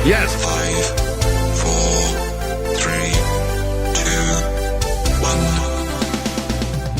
Yes. 5, 4, 3,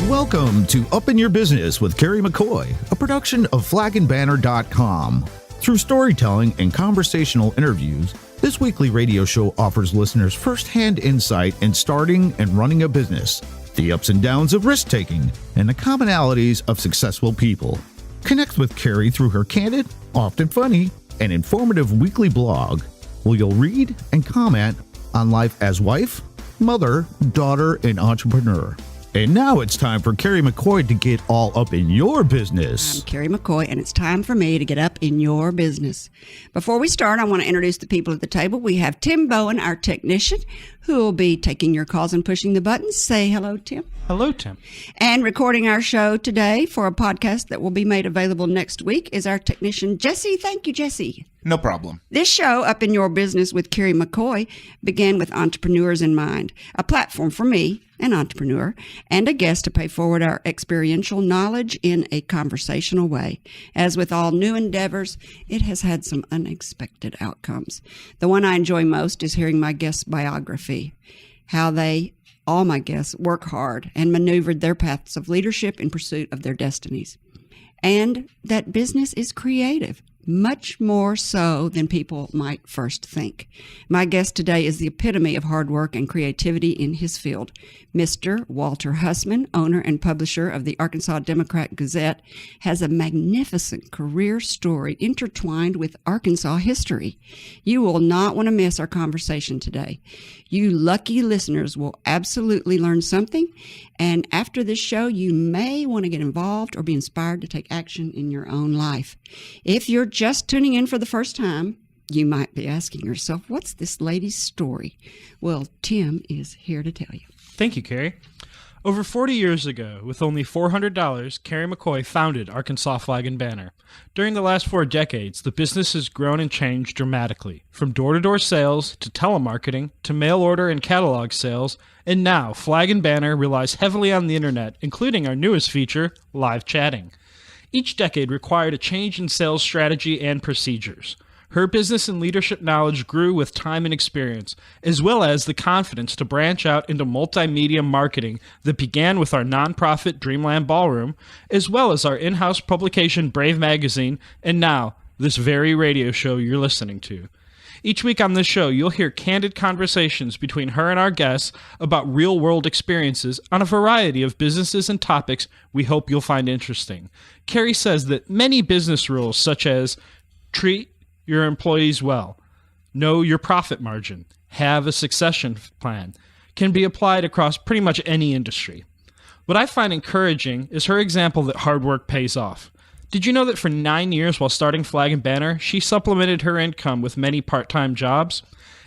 2, 1. Welcome to Up in Your Business with Kerry McCoy, a production of flagandbanner.com. Through storytelling and conversational interviews, this weekly radio show offers listeners first-hand insight in starting and running a business, the ups and downs of risk-taking, and the commonalities of successful people. Connect with Kerry through her candid, often funny, and informative weekly blog, where you'll read and comment on life as wife, mother, daughter, and entrepreneur. And now it's time for Kerry McCoy to get all up in your business. I'm Kerry McCoy, and it's time for me to get up in your business. Before we start, I want to introduce the people at the table. We have Tim Bowen, our technician, who will be taking your calls and pushing the buttons. Say hello, Tim. Hello, Tim. And recording our show today for a podcast that will be made available next week is our technician, Jesse. Thank you, Jesse. No problem. This show, Up in Your Business with Kerry McCoy, began with entrepreneurs in mind, a platform for me, an entrepreneur, and a guest to pay forward our experiential knowledge in a conversational way. As with all new endeavors, it has had some unexpected outcomes. The one I enjoy most is hearing my guests' biography, how all my guests, work hard and maneuvered their paths of leadership in pursuit of their destinies. And that business is creative, much more so than people might first think. My guest today is the epitome of hard work and creativity in his field. Mr. Walter Hussman, owner and publisher of the Arkansas Democrat-Gazette, has a magnificent career story intertwined with Arkansas history. You will not want to miss our conversation today. You lucky listeners will absolutely learn something, and after this show, you may want to get involved or be inspired to take action in your own life. If you're just tuning in for the first time, you might be asking yourself, what's this lady's story? Well, Tim is here to tell you. Thank you, Kerry. Over 40 years ago, with only $400, Kerry McCoy founded Arkansas Flag and Banner. During the last 4 decades, the business has grown and changed dramatically, from door-to-door sales to telemarketing to mail order and catalog sales, and now Flag and Banner relies heavily on the internet, including our newest feature, live chatting. Each decade required a change in sales strategy and procedures. Her business and leadership knowledge grew with time and experience, as well as the confidence to branch out into multimedia marketing that began with our nonprofit Dreamland Ballroom, as well as our in-house publication Brave Magazine, and now this very radio show you're listening to. Each week on this show, you'll hear candid conversations between her and our guests about real-world experiences on a variety of businesses and topics we hope you'll find interesting. Kerry says that many business rules, such as treat your employees well, know your profit margin, have a succession plan, can be applied across pretty much any industry. What I find encouraging is her example that hard work pays off. Did you know that for 9 years while starting Flag and Banner, she supplemented her income with many part-time jobs?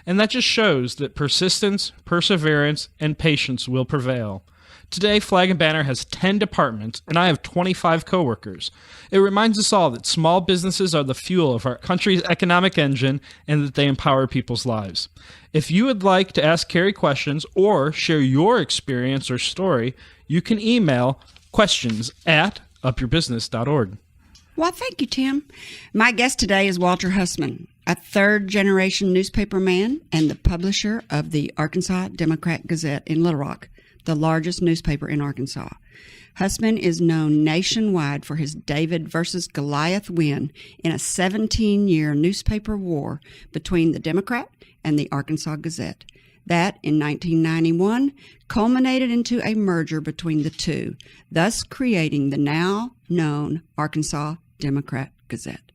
And that just shows that persistence, perseverance, and patience will prevail. Today, Flag and Banner has 10 departments, and I have 25 coworkers. It reminds us all that small businesses are the fuel of our country's economic engine and that they empower people's lives. If you would like to ask Kerry questions or share your experience or story, you can email questions@upyourbusiness.org. Well, thank you, Tim. My guest today is Walter Hussman, a third-generation newspaper man and the publisher of the Arkansas Democrat-Gazette in Little Rock, the largest newspaper in Arkansas. Hussman is known nationwide for his David versus Goliath win in a 17-year newspaper war between the Democrat and the Arkansas Gazette. That, in 1991, culminated into a merger between the two, thus creating the now-known Arkansas Democrat-Gazette.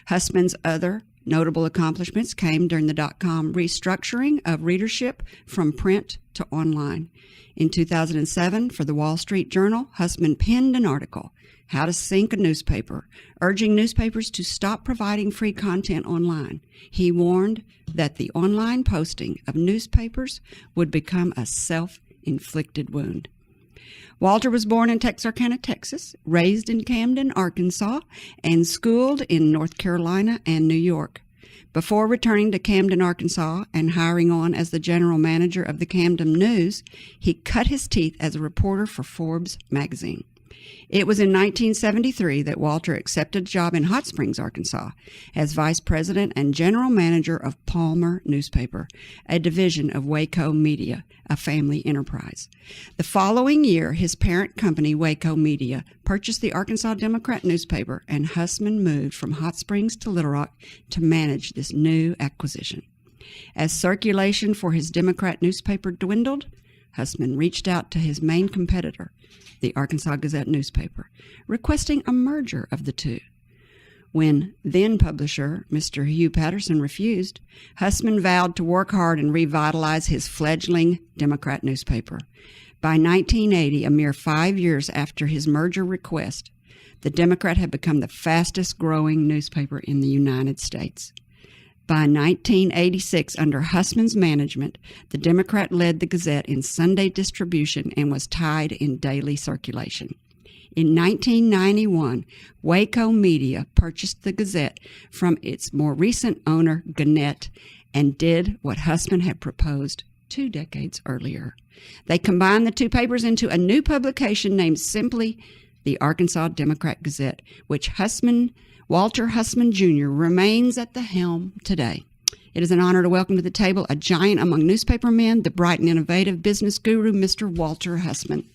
Hussman's other notable accomplishments came during the dot-com restructuring of readership from print to online. In 2007, for the Wall Street Journal, Hussman penned an article, How to Sink a Newspaper, urging newspapers to stop providing free content online. He warned that the online posting of newspapers would become a self-inflicted wound. Walter was born in Texarkana, Texas, raised in Camden, Arkansas, and schooled in North Carolina and New York. Before returning to Camden, Arkansas, and hiring on as the general manager of the Camden News, he cut his teeth as a reporter for Forbes magazine. It was in 1973 that Walter accepted a job in Hot Springs, Arkansas, as vice president and general manager of Palmer Newspaper, a division of Waco Media, a family enterprise. The following year, his parent company, Waco Media, purchased the Arkansas Democrat newspaper, and Hussman moved from Hot Springs to Little Rock to manage this new acquisition. As circulation for his Democrat newspaper dwindled, Hussman reached out to his main competitor, the Arkansas Gazette newspaper, requesting a merger of the two. When then-publisher Mr. Hugh Patterson refused, Hussman vowed to work hard and revitalize his fledgling Democrat newspaper. By 1980, a mere 5 years after his merger request, the Democrat had become the fastest-growing newspaper in the United States. By 1986, under Hussman's management, the Democrat led the Gazette in Sunday distribution and was tied in daily circulation. In 1991, Waco Media purchased the Gazette from its more recent owner, Gannett, and did what Hussman had proposed 2 decades earlier. They combined the two papers into a new publication named simply the Arkansas Democrat Gazette, which Walter Hussman Jr. remains at the helm today. It is an honor to welcome to the table a giant among newspaper men, the bright and innovative business guru, Mr. Walter Hussman.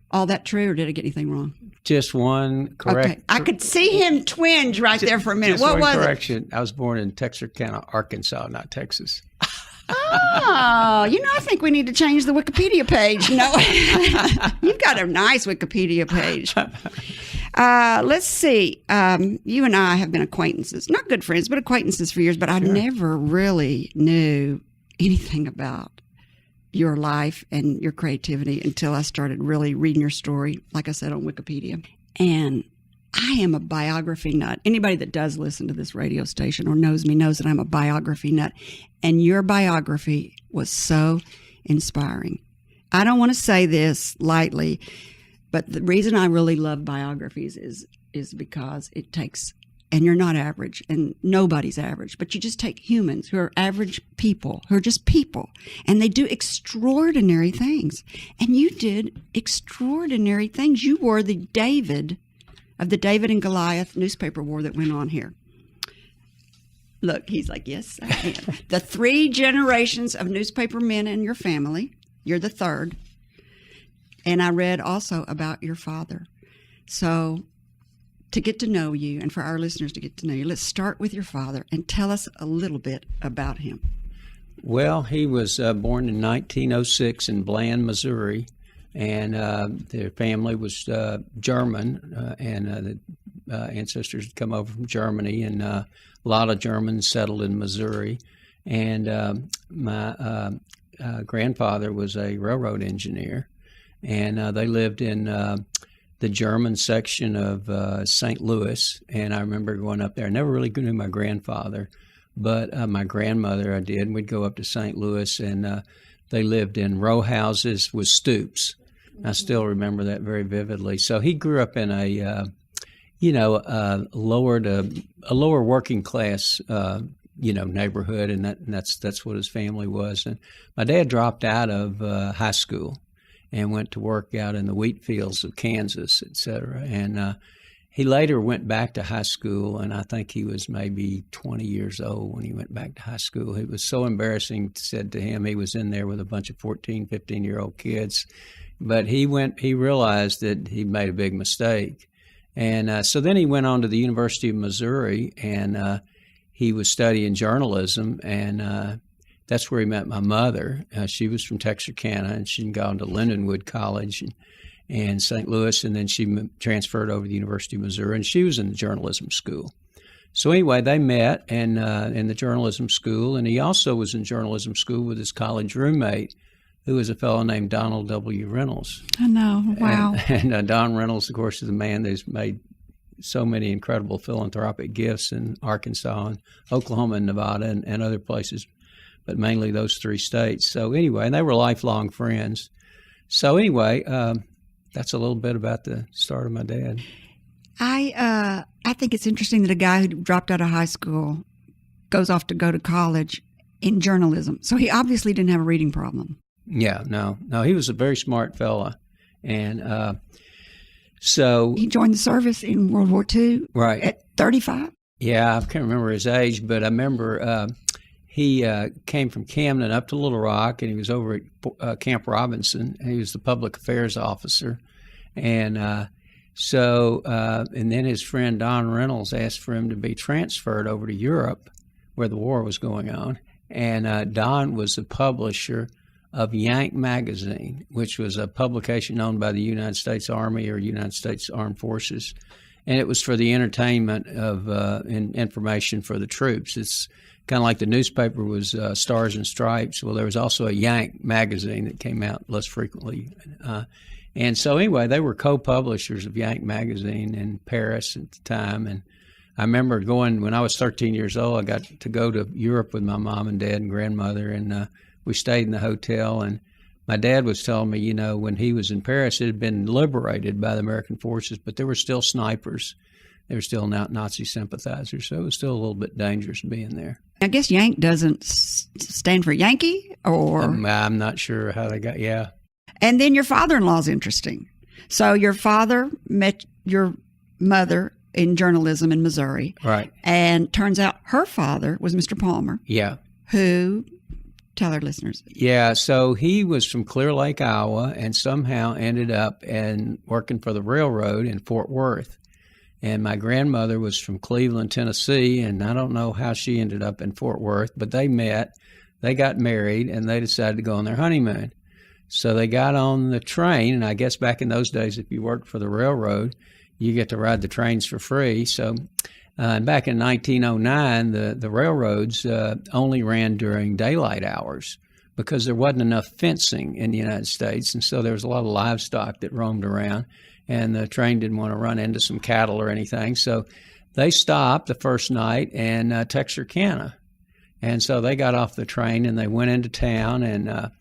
All that true, or did I get anything wrong? Just one correct. Okay. I could see him twinge right there for a minute. Just what one was correction. I was born in Texarkana, Arkansas, not Texas. Oh, I think we need to change the Wikipedia page. No, you've got a nice Wikipedia page. Let's see. You and I have been acquaintances, not good friends, but acquaintances for years, but I never really knew anything about your life and your creativity until I started really reading your story, like I said, on Wikipedia. And I am a biography nut. Anybody that does listen to this radio station or knows me knows that I'm a biography nut. And your biography was so inspiring. I don't want to say this lightly, but the reason I really love biographies is because it takes, and you're not average, and nobody's average, but you just take humans who are average people, who are just people, and they do extraordinary things. And you did extraordinary things. You were the David of the David and Goliath newspaper war that went on here. Look, he's like, yes, I am. The 3 generations of newspaper men in your family. You're the 3rd. And I read also about your father. So to get to know you and for our listeners to get to know you, let's start with your father and tell us a little bit about him. Well, he was born in 1906 in Bland, Missouri. And their family was German, and the ancestors had come over from Germany, and a lot of Germans settled in Missouri. And my grandfather was a railroad engineer, and they lived in the German section of St. Louis. And I remember going up there. I never really knew my grandfather, but my grandmother I did. And we'd go up to St. Louis, and they lived in row houses with stoops. I still remember that very vividly. So he grew up in a lower working class, neighborhood, and that's what his family was. And my dad dropped out of high school and went to work out in the wheat fields of Kansas, et cetera. And he later went back to high school, and I think he was maybe 20 years old when he went back to high school. It was so embarrassing, said to him. He was in there with a bunch of 14, 15-year-old kids. But he realized that he made a big mistake. And so then he went on to the University of Missouri, and he was studying journalism, and that's where he met my mother. She was from Texarkana, and she'd gone to Lindenwood College and St. Louis, and then she transferred over to the University of Missouri, and she was in the journalism school. So anyway, they met in the journalism school, and he also was in journalism school with his college roommate, who was a fellow named Donald W. Reynolds. I know. Wow. And Don Reynolds, of course, is the man who's made so many incredible philanthropic gifts in Arkansas and Oklahoma and Nevada and other places, but mainly those 3 states. So anyway, and they were lifelong friends. So anyway, that's a little bit about the start of my dad. I think it's interesting that a guy who dropped out of high school goes off to go to college in journalism. So he obviously didn't have a reading problem. Yeah, no, he was a very smart fella, and So he joined the service in World War II right. at 35? Yeah, I can't remember his age, but I remember he came from Camden up to Little Rock, and he was over at Camp Robinson, and he was the public affairs officer. And and then his friend Don Reynolds asked for him to be transferred over to Europe, where the war was going on. And Don was the publisher of Yank magazine, which was a publication owned by the United States Army or United States Armed Forces. And it was for the entertainment of and information for the troops. It's kind of like the newspaper was Stars and Stripes. Well, there was also a Yank magazine that came out less frequently. And so anyway, they were co-publishers of Yank magazine in Paris at the time. And I remember going, when I was 13 years old, I got to go to Europe with my mom and dad and grandmother, and we stayed in the hotel. And my dad was telling me, you know, when he was in Paris, it had been liberated by the American forces, but there were still snipers. There were still Nazi sympathizers, so it was still a little bit dangerous being there. I guess Yank doesn't stand for Yankee, or? I'm not sure how they got, yeah. And then your father-in-law is interesting. So your father met your mother in journalism in Missouri. Right. And turns out her father was Mr. Palmer. Yeah. Who, tell our listeners. Yeah, so he was from Clear Lake, Iowa, and somehow ended up working for the railroad in Fort Worth. And my grandmother was from Cleveland, Tennessee, and I don't know how she ended up in Fort Worth, but they met, they got married, and they decided to go on their honeymoon. So they got on the train, and I guess back in those days, if you worked for the railroad, you get to ride the trains for free. So back in 1909, the railroads only ran during daylight hours because there wasn't enough fencing in the United States, and so there was a lot of livestock that roamed around, and the train didn't want to run into some cattle or anything. So they stopped the first night in Texarkana, and so they got off the train and they went into town and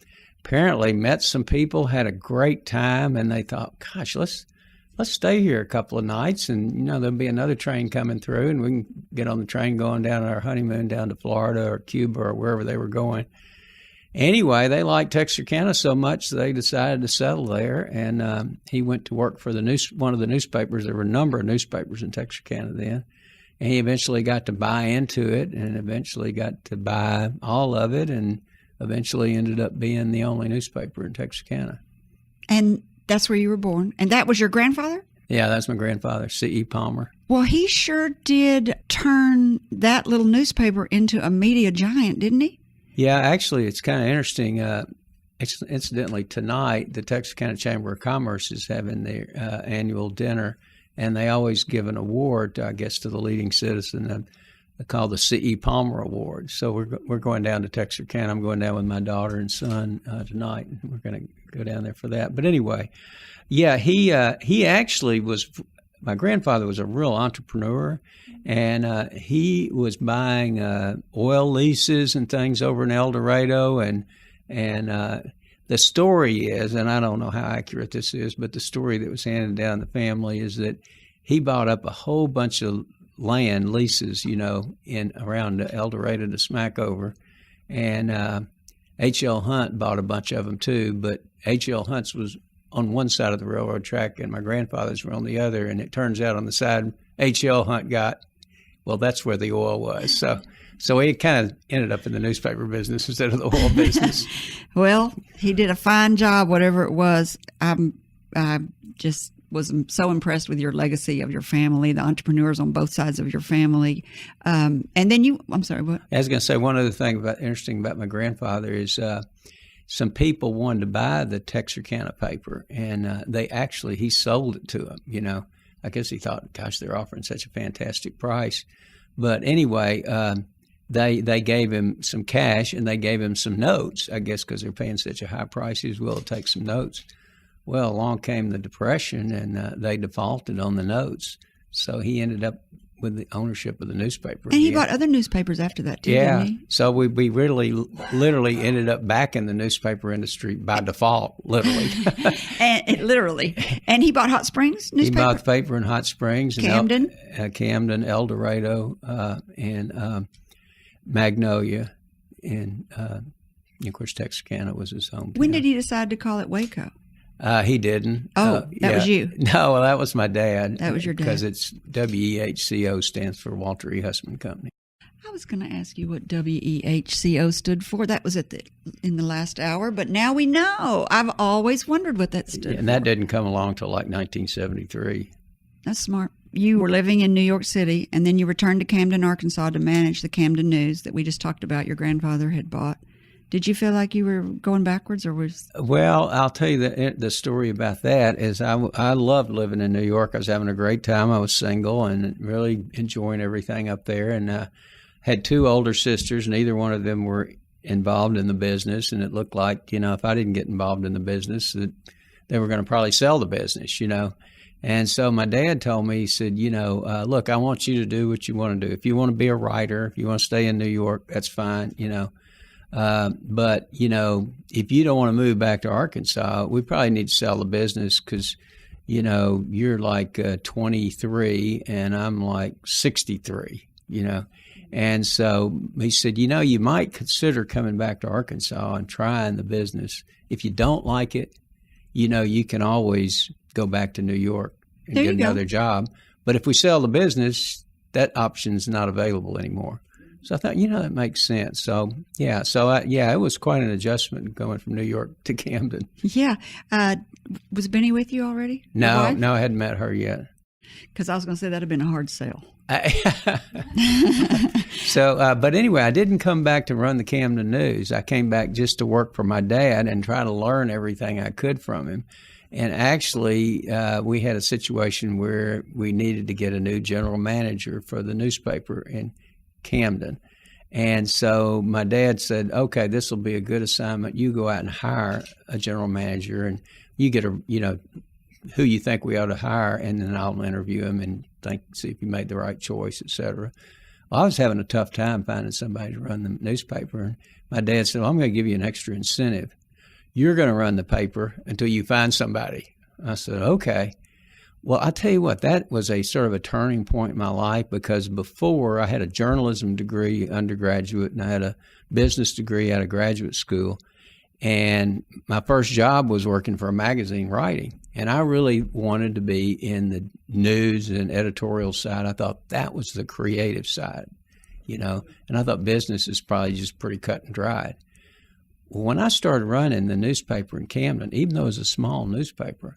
apparently met some people, had a great time, and they thought, gosh, let's stay here a couple of nights, and you know there'll be another train coming through, and we can get on the train going down our honeymoon down to Florida or Cuba or wherever they were going. Anyway, they liked Texarkana so much they decided to settle there, and he went to work for one of the newspapers. There were a number of newspapers in Texarkana then, and he eventually got to buy into it, and eventually got to buy all of it, and eventually ended up being the only newspaper in Texarkana. And that's where you were born. And that was your grandfather? Yeah, that's my grandfather, C.E. Palmer. Well, he sure did turn that little newspaper into a media giant, didn't he? Yeah, actually, it's kind of interesting. Incidentally, tonight, the Texarkana Chamber of Commerce is having their annual dinner, and they always give an award, I guess, to the leading citizen called the C.E. Palmer Award. So we're going down to Texarkana. I'm going down with my daughter and son tonight, and we're going to go down there for that. But anyway, yeah, he actually was. My grandfather was a real entrepreneur, and he was buying oil leases and things over in El Dorado, and the story is, and I don't know how accurate this is, but the story that was handed down in the family is that he bought up a whole bunch of land leases, you know, in around El Dorado to Smackover, and H.L. Hunt bought a bunch of them too, but H.L. Hunt's was on one side of the railroad track and my grandfather's were on the other, and it turns out on the side H.L. Hunt got, well, that's where the oil was. So he kind of ended up in the newspaper business instead of the oil business. Well, he did a fine job, whatever it was. I just was so impressed with your legacy of your family, the entrepreneurs on both sides of your family. And then I'm sorry, what? I was going to say one other thing interesting about my grandfather is some people wanted to buy the Texarkana paper, and he sold it to them, you know. I guess he thought, gosh, they're offering such a fantastic price. But anyway, they gave him some cash, and they gave him some notes, I guess because they're paying such a high price, he was willing to take some notes. Well, along came the Depression, and they defaulted on the notes. So he ended up with the ownership of the newspaper. And he bought other newspapers after that, too, didn't he? So we really literally ended up back in the newspaper industry by default, literally. Literally. And he bought Hot Springs newspaper? He bought the paper in Hot Springs. Camden? Camden, El Dorado, and Magnolia. And, of course, Texarkana was his home. When did he decide to call it Waco? He didn't. Oh, that was you. No, well, that was my dad. That was your dad. Because it's WEHCO stands for Walter E. Hussman Company. I was going to ask you what WEHCO stood for. That was in the last hour, but now we know. I've always wondered what that stood for. And that didn't come along till like 1973. That's smart. You were living in New York City, and then you returned to Camden, Arkansas to manage the Camden News that we just talked about your grandfather had bought. Did you feel like you were going backwards, or was? Well, I'll tell you the story about that is I loved living in New York. I was having a great time. I was single and really enjoying everything up there, and had two older sisters. Neither one of them were involved in the business, and it looked like, if I didn't get involved in the business, that they were going to probably sell the business, And so my dad told me, he said, look, I want you to do what you want to do. If you want to be a writer, if you want to stay in New York, that's fine, But, if you don't want to move back to Arkansas, we probably need to sell the business because, you're like 23 and I'm like 63, And so he said, you might consider coming back to Arkansas and trying the business. If you don't like it, you can always go back to New York and get another job. But if we sell the business, that option's not available anymore. So I thought, that makes sense. So, it was quite an adjustment going from New York to Camden. Yeah. Was Benny with you already? No, I hadn't met her yet. Because I was going to say that would have been a hard sell. So, but anyway, I didn't come back to run the Camden News. I came back just to work for my dad and try to learn everything I could from him. And actually, we had a situation where we needed to get a new general manager for the newspaper in Camden. And so my dad said, okay, this will be a good assignment. You go out and hire a general manager and you get who you think we ought to hire, and then I'll interview him and see if you made the right choice, et cetera. Well, I was having a tough time finding somebody to run the newspaper. And my dad said, well, I'm going to give you an extra incentive. You're going to run the paper until you find somebody. I said, okay. Well, I tell you what, that was a sort of a turning point in my life, because before I had a journalism degree undergraduate and I had a business degree out of graduate school. And my first job was working for a magazine writing. And I really wanted to be in the news and editorial side. I thought that was the creative side, and I thought business is probably just pretty cut and dried. Well, when I started running the newspaper in Camden, even though it was a small newspaper,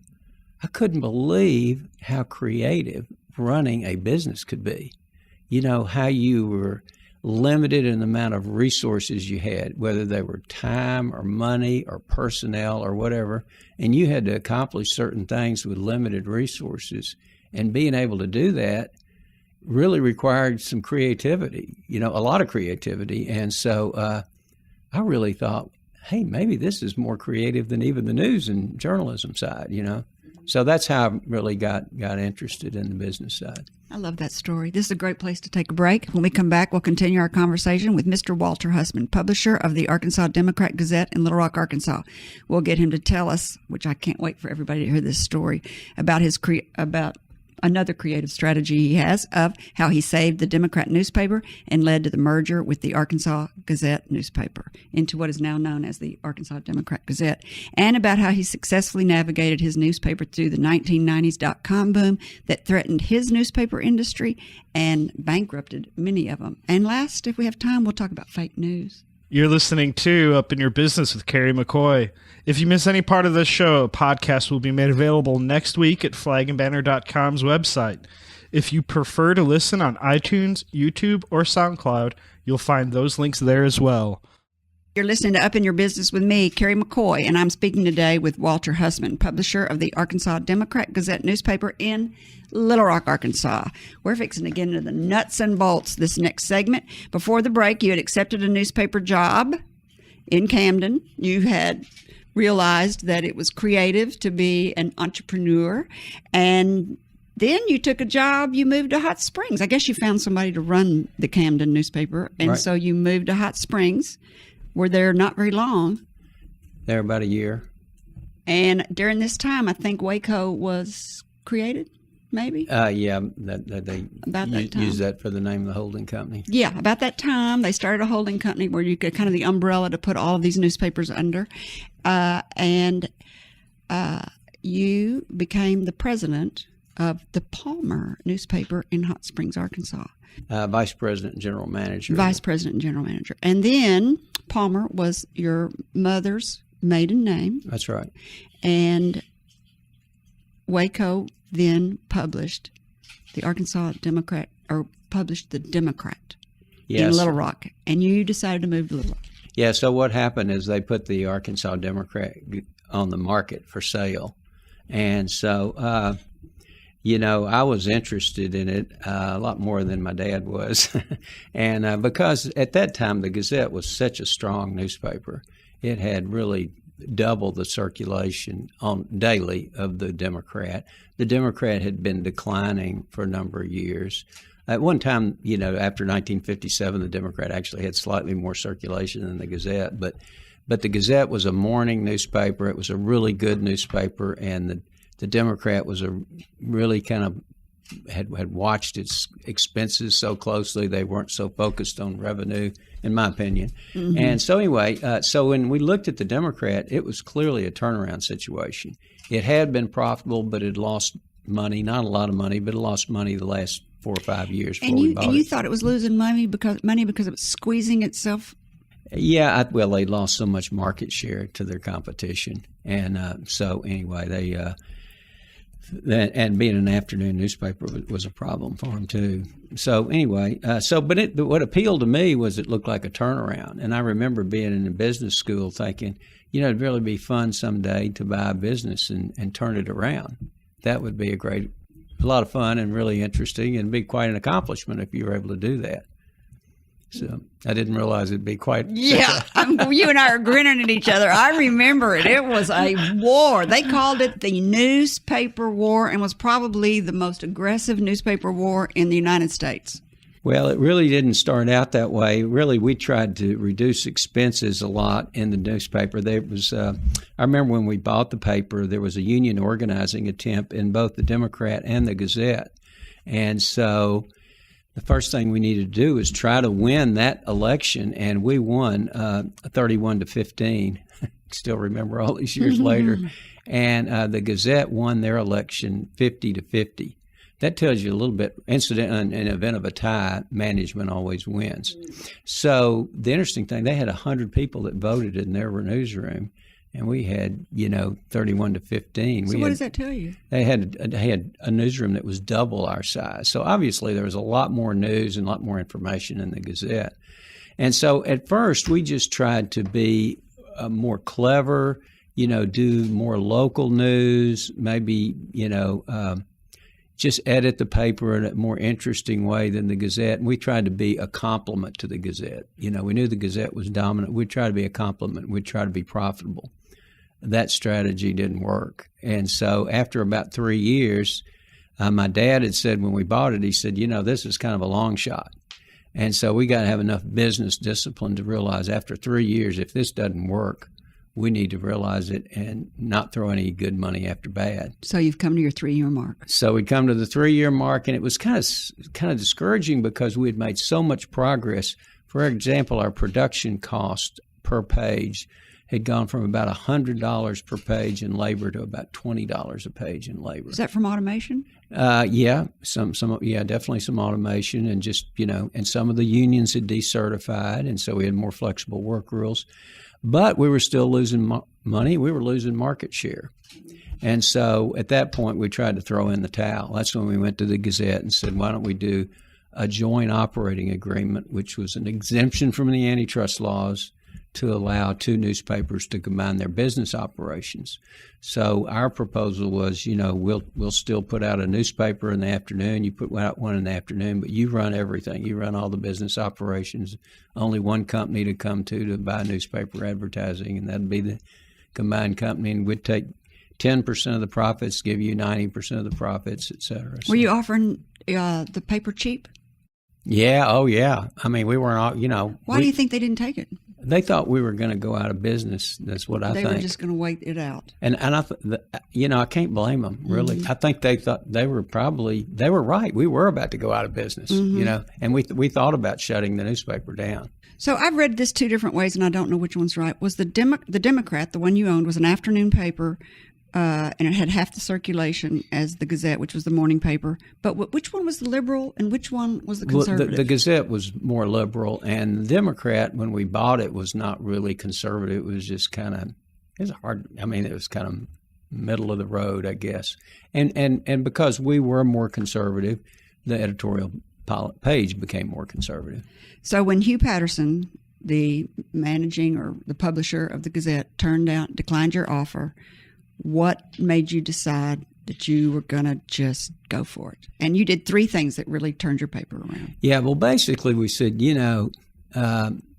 I couldn't believe how creative running a business could be. How you were limited in the amount of resources you had, whether they were time or money or personnel or whatever, and you had to accomplish certain things with limited resources. And being able to do that really required some creativity, a lot of creativity. And so I really thought, hey, maybe this is more creative than even the news and journalism side, So that's how I really got interested in the business side. I love that story. This is a great place to take a break. When we come back, we'll continue our conversation with Mr. Walter Hussman, publisher of the Arkansas Democrat Gazette in Little Rock, Arkansas. We'll get him to tell us, which I can't wait for everybody to hear this story, about about another creative strategy he has of how he saved the Democrat newspaper and led to the merger with the Arkansas Gazette newspaper into what is now known as the Arkansas Democrat Gazette, and about how he successfully navigated his newspaper through the 1990s .com boom that threatened his newspaper industry and bankrupted many of them. And last, if we have time, we'll talk about fake news. You're listening to Up in Your Business with Kerry McCoy. If you miss any part of this show, a podcast will be made available next week at flagandbanner.com's website. If you prefer to listen on iTunes, YouTube, or SoundCloud, you'll find those links there as well. You're listening to Up in Your Business with me, Kerry McCoy, and I'm speaking today with Walter Hussman, publisher of the Arkansas Democrat Gazette newspaper in Little Rock, Arkansas. We're fixing to get into the nuts and bolts this next segment. Before the break, you had accepted a newspaper job in Camden. You had realized that it was creative to be an entrepreneur, and then you took a job, you moved to Hot Springs. I guess you found somebody to run the Camden newspaper, and right. So you moved to Hot Springs. Were there not very long. There about a year. And during this time, I think Waco was created, maybe? Yeah, they use that for the name of the holding company. Yeah, about that time, they started a holding company where you could kind of the umbrella to put all of these newspapers under. And you became the president of the Palmer newspaper in Hot Springs, Arkansas. Vice president and general manager. Vice president and general manager. And then Palmer was your mother's maiden name. That's right. And Waco then published the Arkansas Democrat, or published the Democrat in Little Rock. And you decided to move to Little Rock. Yeah, so what happened is they put the Arkansas Democrat on the market for sale. And so, I was interested in it a lot more than my dad was. And because at that time, the Gazette was such a strong newspaper, it had really doubled the circulation on daily of the Democrat. The Democrat had been declining for a number of years. At one time, after 1957, the Democrat actually had slightly more circulation than the Gazette. But the Gazette was a morning newspaper. It was a really good newspaper, and the Democrat was a really kind of had watched its expenses so closely. They weren't so focused on revenue, in my opinion. Mm-hmm. And so anyway, so when we looked at the Democrat, it was clearly a turnaround situation. It had been profitable, but it lost money, not a lot of money, but it lost money the last 4 or 5 years before we bought it. And you thought it was losing money because it was squeezing itself? Yeah, they lost so much market share to their competition. And so anyway, they and being an afternoon newspaper was a problem for them too. So anyway, but what appealed to me was it looked like a turnaround. And I remember being in a business school thinking, it'd really be fun someday to buy a business and turn it around. That would be a lot of fun and really interesting, and be quite an accomplishment if you were able to do that. So I didn't realize it'd be quite. Yeah, you and I are grinning at each other. I remember it. It was a war. They called it the newspaper war, and was probably the most aggressive newspaper war in the United States. Well, it really didn't start out that way. Really, we tried to reduce expenses a lot in the newspaper. There was, I remember when we bought the paper, there was a union organizing attempt in both the Democrat and the Gazette. And so the first thing we needed to do was try to win that election, and we won 31-15. Still remember all these years later. And the Gazette won their election 50-50. That tells you a little bit. In an event of a tie, management always wins. So the interesting thing, they had 100 people that voted in their newsroom, and we had 31-15. So what does that tell you? They had a newsroom that was double our size. So obviously there was a lot more news and a lot more information in the Gazette. And so at first we just tried to be more clever, do more local news, maybe just edit the paper in a more interesting way than the Gazette. And we tried to be a complement to the Gazette. We knew the Gazette was dominant. We'd try to be a complement. We'd try to be profitable. That strategy didn't work. And so after about 3 years, my dad had said when we bought it, he said, this is kind of a long shot. And so we got to have enough business discipline to realize after 3 years, if this doesn't work, we need to realize it and not throw any good money after bad. So you've come to your 3-year mark. So we'd come to the 3-year mark, and it was kind of discouraging because we had made so much progress. For example, our production cost per page had gone from about $100 per page in labor to about $20 a page in labor. Is that from automation? Yeah, definitely some automation, and just and some of the unions had decertified, and so we had more flexible work rules. But we were still losing money. We were losing market share. And so at that point, we tried to throw in the towel. That's when we went to the Gazette and said, why don't we do a joint operating agreement, which was an exemption from the antitrust laws to allow 2 newspapers to combine their business operations. So our proposal was, we'll still put out a newspaper in the afternoon. You put out one in the afternoon, but you run everything. You run all the business operations. Only one company to come to buy newspaper advertising, and that'd be the combined company. And we'd take 10% of the profits, give you 90% of the profits, et cetera. Were you offering the paper cheap? Yeah. Oh, yeah. I mean, we weren't, Why do you think they didn't take it? They thought we were going to go out of business. That's what I think. They were just going to wait it out. And I can't blame them, really. Mm-hmm. I think they thought they were right. We were about to go out of business, and we thought about shutting the newspaper down. So I've read this 2 different ways, and I don't know which one's right. Was the Democrat, the one you owned, was an afternoon paper and it had half the circulation as the Gazette, which was the morning paper. But which one was the liberal and which one was the conservative? Well, the Gazette was more liberal, and the Democrat, when we bought it, was not really conservative. It was just kind of, it was hard. I mean, it was kind of middle of the road, I guess. And because we were more conservative, the editorial page became more conservative. So when Hugh Patterson, the managing or the publisher of the Gazette, declined your offer, what made you decide that you were going to just go for it? And you did three things that really turned your paper around. Yeah, well, basically we said,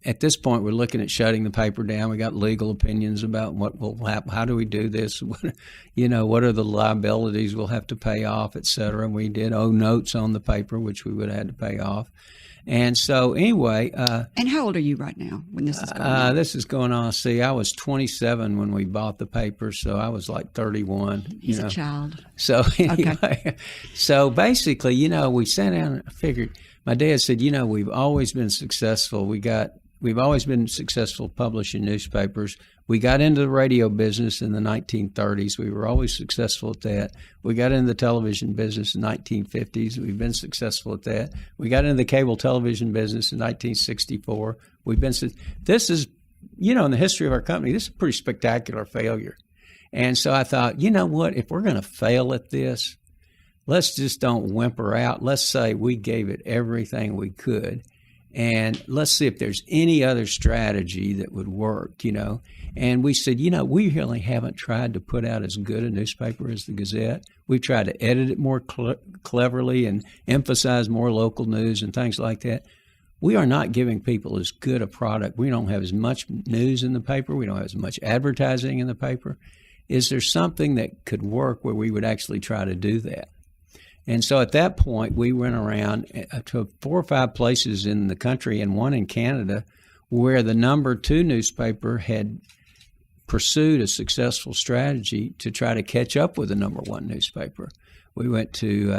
at this point we're looking at shutting the paper down. We got legal opinions about what will happen. How do we do this? What are the liabilities we'll have to pay off, et cetera. And we did owe notes on the paper, which we would have had to pay off. And so anyway. And how old are you right now when this is going on? This is going on. See, I was 27 when we bought the paper, so I was like 31. He's a child. So anyway, So basically, we sat down and figured, my dad said, we've always been successful. We've always been successful publishing newspapers. We got into the radio business in the 1930s. We were always successful at that. We got into the television business in the 1950s. We've been successful at that. We got into the cable television business in 1964. This is, in the history of our company, this is a pretty spectacular failure. And so I thought, you know what, if we're going to fail at this, let's just don't whimper out. Let's say we gave it everything we could. And let's see if there's any other strategy that would work, And we said, we really haven't tried to put out as good a newspaper as the Gazette. We've tried to edit it more cleverly and emphasize more local news and things like that. We are not giving people as good a product. We don't have as much news in the paper. We don't have as much advertising in the paper. Is there something that could work where we would actually try to do that? And so at that point, we went around to 4 or 5 places in the country and one in Canada where the number 2 newspaper had pursued a successful strategy to try to catch up with the number 1 newspaper. We went to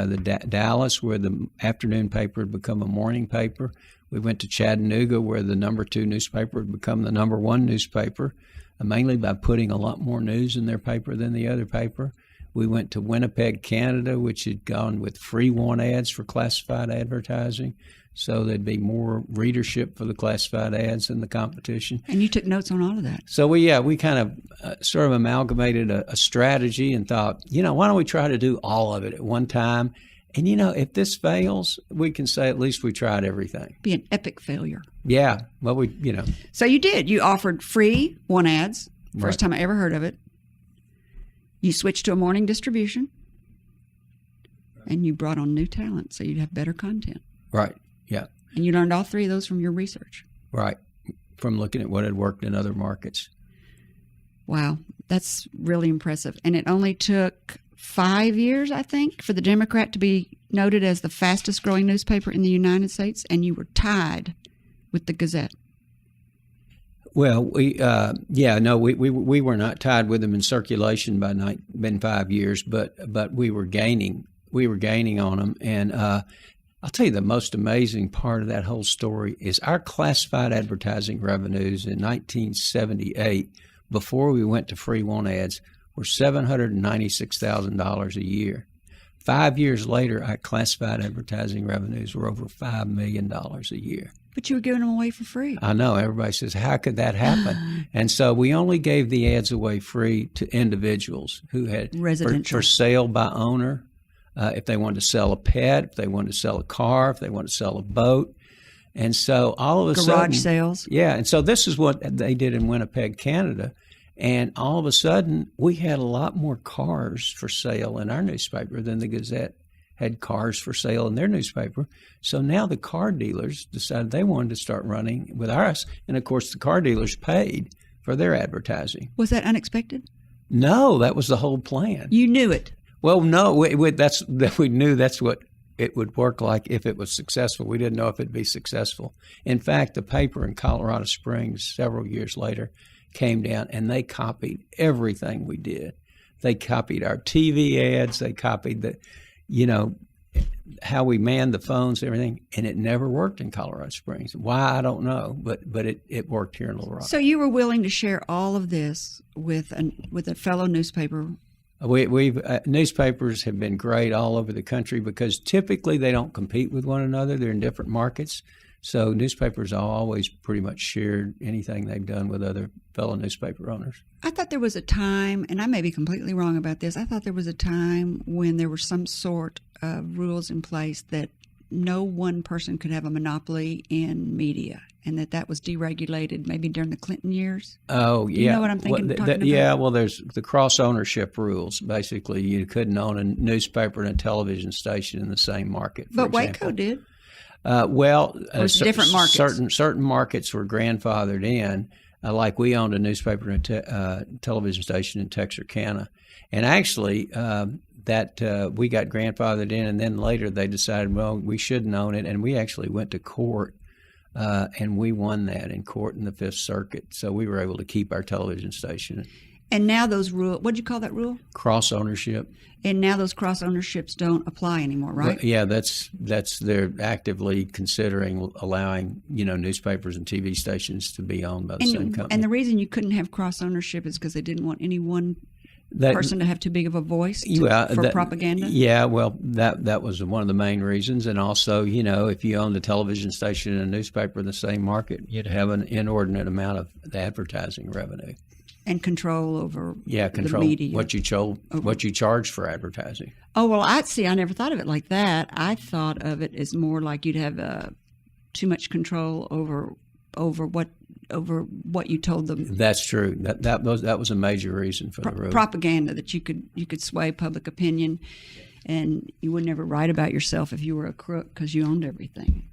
Dallas, where the afternoon paper had become a morning paper. We went to Chattanooga, where the number 2 newspaper had become the number 1 newspaper, mainly by putting a lot more news in their paper than the other paper. We went to Winnipeg, Canada, which had gone with free want ads for classified advertising. So there'd be more readership for the classified ads than the competition. And you took notes on all of that. So we kind of sort of amalgamated a strategy and thought, why don't we try to do all of it at one time? And, if this fails, we can say at least we tried everything. Be an epic failure. Yeah. Well, So you did. You offered free want ads. First Right. time I ever heard of it. You switched to a morning distribution, and you brought on new talent so you'd have better content. Right, yeah. And you learned all 3 of those from your research. Right, from looking at what had worked in other markets. Wow, that's really impressive. And it only took 5 years, I think, for the Democrat to be noted as the fastest growing newspaper in the United States, and you were tied with the Gazette. Well, we were not tied with them in circulation been 5 years, but we were gaining on them. And I'll tell you the most amazing part of that whole story is our classified advertising revenues in 1978, before we went to free want ads, were $796,000 a year. 5 years later, our classified advertising revenues were over $5 million a year. But you were giving them away for free. I know. Everybody says, how could that happen? And so we only gave the ads away free to individuals who had residential for sale by owner, if they wanted to sell a pet, if they wanted to sell a car, if they wanted to sell a boat. And so all of a sudden... Garage sales. Yeah. And so this is what they did in Winnipeg, Canada. And all of a sudden, we had a lot more cars for sale in our newspaper than the Gazette had cars for sale in their newspaper. So now the car dealers decided they wanted to start running with us. And, of course, the car dealers paid for their advertising. Was that unexpected? No, that was the whole plan. You knew it. Well, no, we knew that's what it would work like if it was successful. We didn't know if it'd be successful. In fact, the paper in Colorado Springs several years later came down and they copied everything we did. They copied our TV ads. They copied how we manned the phones, everything, and it never worked in Colorado Springs. Why, I don't know, but it worked here in Little Rock. So you were willing to share all of this with a fellow newspaper We've newspapers have been great all over the country because typically they don't compete with one another. They're in different markets. So newspapers have always pretty much shared anything they've done with other fellow newspaper owners. I thought there was a time, and I may be completely wrong about this, I thought there was a time when there were some sort of rules in place that no one person could have a monopoly in media, and that was deregulated maybe during the Clinton years. Oh, yeah. You know what I'm thinking? Talking about? Yeah, well, there's the cross-ownership rules. Basically, you couldn't own a newspaper and a television station in the same market. But Waco did. Different markets. Certain markets were grandfathered in. Like we owned a newspaper and television station in Texarkana, and actually we got grandfathered in, and then later they decided, well, we shouldn't own it, and we actually went to court, and we won that in court in the Fifth Circuit. So we were able to keep our television station. And now those rules, what did you call that rule? Cross ownership. And now those cross ownerships don't apply anymore, right? Well, yeah, they're actively considering allowing newspapers and TV stations to be owned by the same company. And the reason you couldn't have cross ownership is because they didn't want any one person to have too big of a voice for propaganda. Yeah, well, that was one of the main reasons, and also if you owned a television station and a newspaper in the same market, you'd have an inordinate amount of advertising revenue. And control over the media. what you charge for advertising. Oh, well, I never thought of it like that. I thought of it as more like you'd have too much control over what you told them. That's true. That was a major reason for the rule. Propaganda, that you could sway public opinion, and you would never write about yourself if you were a crook because you owned everything.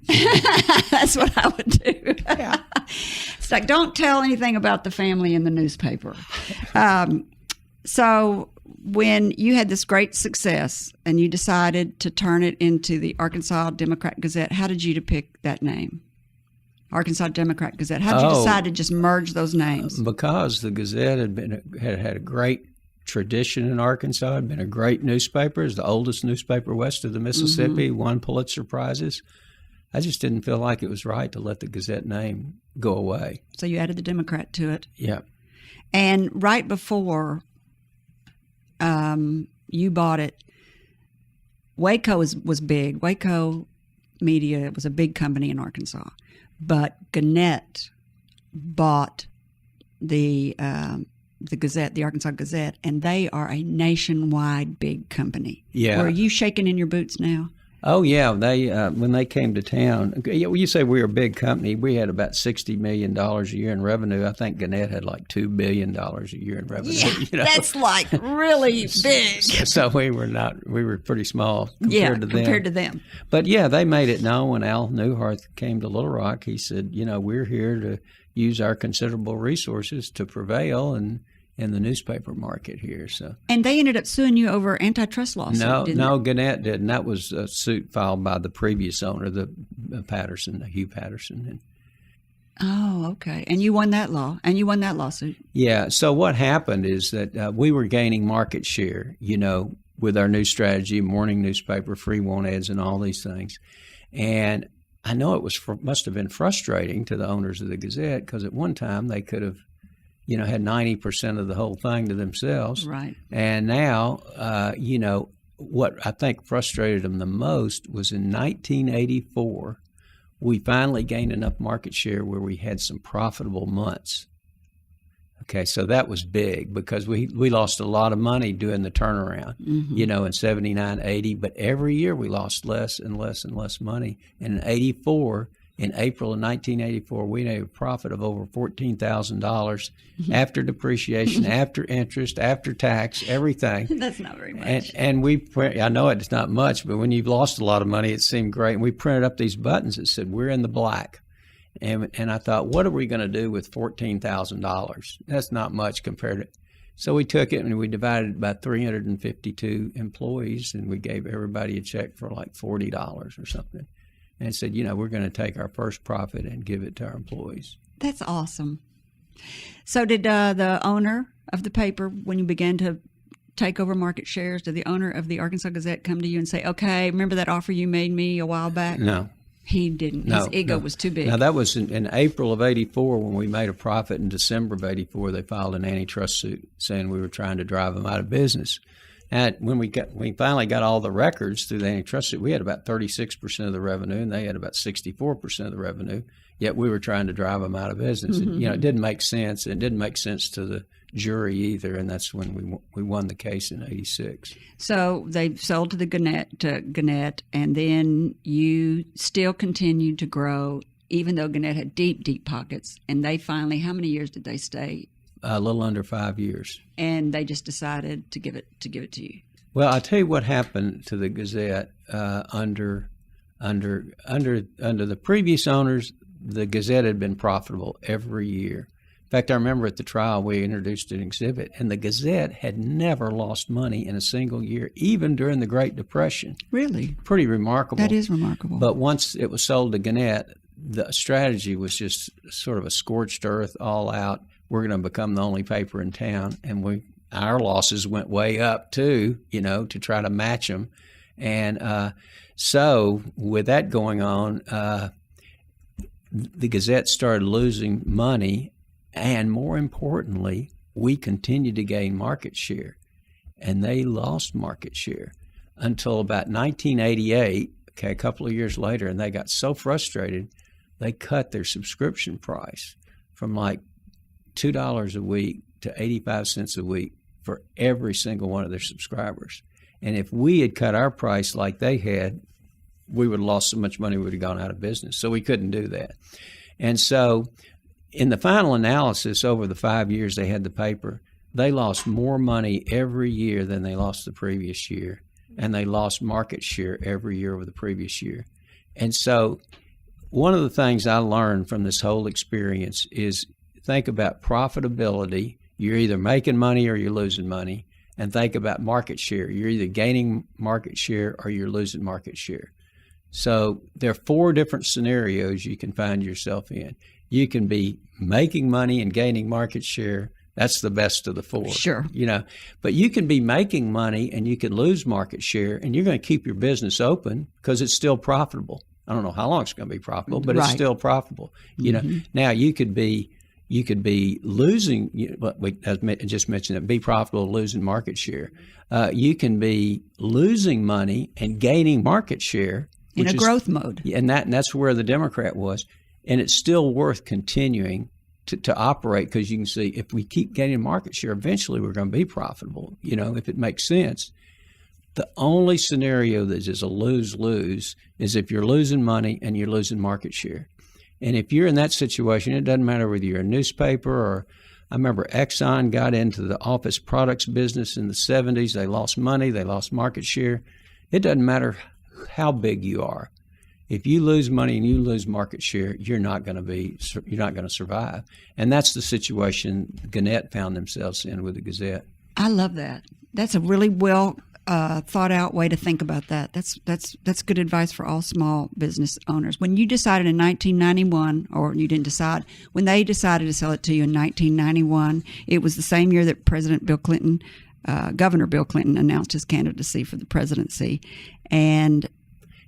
That's what I would do. Yeah. It's like, don't tell anything about the family in the newspaper. So when you had this great success and you decided to turn it into the Arkansas Democrat Gazette, how did you pick that name? Arkansas Democrat Gazette. How did you decide to just merge those names? Because the Gazette had a great tradition in Arkansas. It had been a great newspaper. It was the oldest newspaper west of the Mississippi, won Pulitzer Prizes. I just didn't feel like it was right to let the Gazette name go away. So you added the Democrat to it. Yeah. And right before you bought it, Waco was big. Waco Media was a big company in Arkansas. But Gannett bought the Gazette, the Arkansas Gazette, and they are a nationwide big company. Yeah. Are you shaking in your boots now? Oh, yeah. They when they came to town, when you say we were a big company, we had about $60 million a year in revenue. I think Gannett had like $2 billion a year in revenue. Yeah, that's like really big. So we were pretty small compared to them. But yeah, they made it known when Al Newhart came to Little Rock. He said, we're here to use our considerable resources to prevail in the newspaper market here. And they ended up suing you over antitrust lawsuit, didn't No, they? Gannett didn't. That was a suit filed by the previous owner, Hugh Patterson. Oh, okay. And you won that lawsuit. Yeah. So what happened is that we were gaining market share, with our new strategy, morning newspaper, free want ads, and all these things. And I know must have been frustrating to the owners of the Gazette, because at one time they could have had 90% of the whole thing to themselves. Right. And now, what I think frustrated them the most was in 1984, we finally gained enough market share where we had some profitable months. Okay, so that was big because we lost a lot of money doing the turnaround, in 79, 80, but every year we lost less and less and less money. And in 84, in April of 1984, we made a profit of over $14,000 after depreciation, after interest, after tax, everything. That's not very much. And I know it's not much, but when you've lost a lot of money, it seemed great. And we printed up these buttons that said, "We're in the black." And I thought, what are we going to do with $14,000? That's not much compared to. So we took it and we divided it by 352 employees, and we gave everybody a check for like $40 or something. And said, we're going to take our first profit and give it to our employees. That's awesome. So did the owner of the paper, when you began to take over market shares, did the owner of the Arkansas Gazette come to you and say, okay, remember that offer you made me a while back? No. He didn't. No, His ego was too big. Now, that was in April of 84 when we made a profit. In December of 84, they filed an antitrust suit saying we were trying to drive them out of business. And when we finally got all the records through the antitrust suit, we had about 36% of the revenue, and they had about 64% of the revenue, yet we were trying to drive them out of business. And, it didn't make sense. It didn't make sense to the jury either, and that's when we won the case in 86. So they sold to the Gannett, and then you still continued to grow, even though Gannett had deep, deep pockets. And they finally, how many years did they stay? A little under 5 years. And they just decided to give it to you. Well, I'll tell you what happened to the Gazette under the previous owners. The Gazette had been profitable every year. In fact, I remember at the trial we introduced an exhibit, and the Gazette had never lost money in a single year, even during the Great Depression. Really? Pretty remarkable. That is remarkable. But once it was sold to Gannett, the strategy was just sort of a scorched earth, all out. We're going to become the only paper in town, and our losses went way up too, to try to match them. And so with that going on, the Gazette started losing money. And more importantly, we continued to gain market share, and they lost market share until about 1988, a couple of years later, and they got so frustrated, they cut their subscription price from like $2 a week to 85 cents a week for every single one of their subscribers. And if we had cut our price like they had, we would have lost so much money we would have gone out of business. So we couldn't do that. And so in the final analysis, over the 5 years they had the paper, they lost more money every year than they lost the previous year, and they lost market share every year over the previous year. And so one of the things I learned from this whole experience is think about profitability. You're either making money or you're losing money, and think about market share. You're either gaining market share or you're losing market share. So there are 4 different scenarios you can find yourself in. You can be making money and gaining market share. That's the best of the 4. Sure. But you can be making money and you can lose market share, and you're going to keep your business open because it's still profitable. I don't know how long it's going to be profitable, but It's still profitable. Now you could be losing. I just mentioned that be profitable, losing market share. You can be losing money and gaining market share in a growth mode, and that's where the Democrat was. And it's still worth continuing to operate because you can see if we keep gaining market share, eventually we're going to be profitable, if it makes sense. The only scenario that is a lose-lose is if you're losing money and you're losing market share. And if you're in that situation, it doesn't matter whether you're a newspaper or I remember Exxon got into the office products business in the 70s. They lost money. They lost market share. It doesn't matter how big you are. If you lose money and you lose market share, you're not going to survive. And that's the situation Gannett found themselves in with the Gazette. I love that. That's a really well thought out way to think about that. That's good advice for all small business owners. When you decided in 1991, or you didn't decide, when they decided to sell it to you in 1991, it was the same year that Governor Bill Clinton announced his candidacy for the presidency. And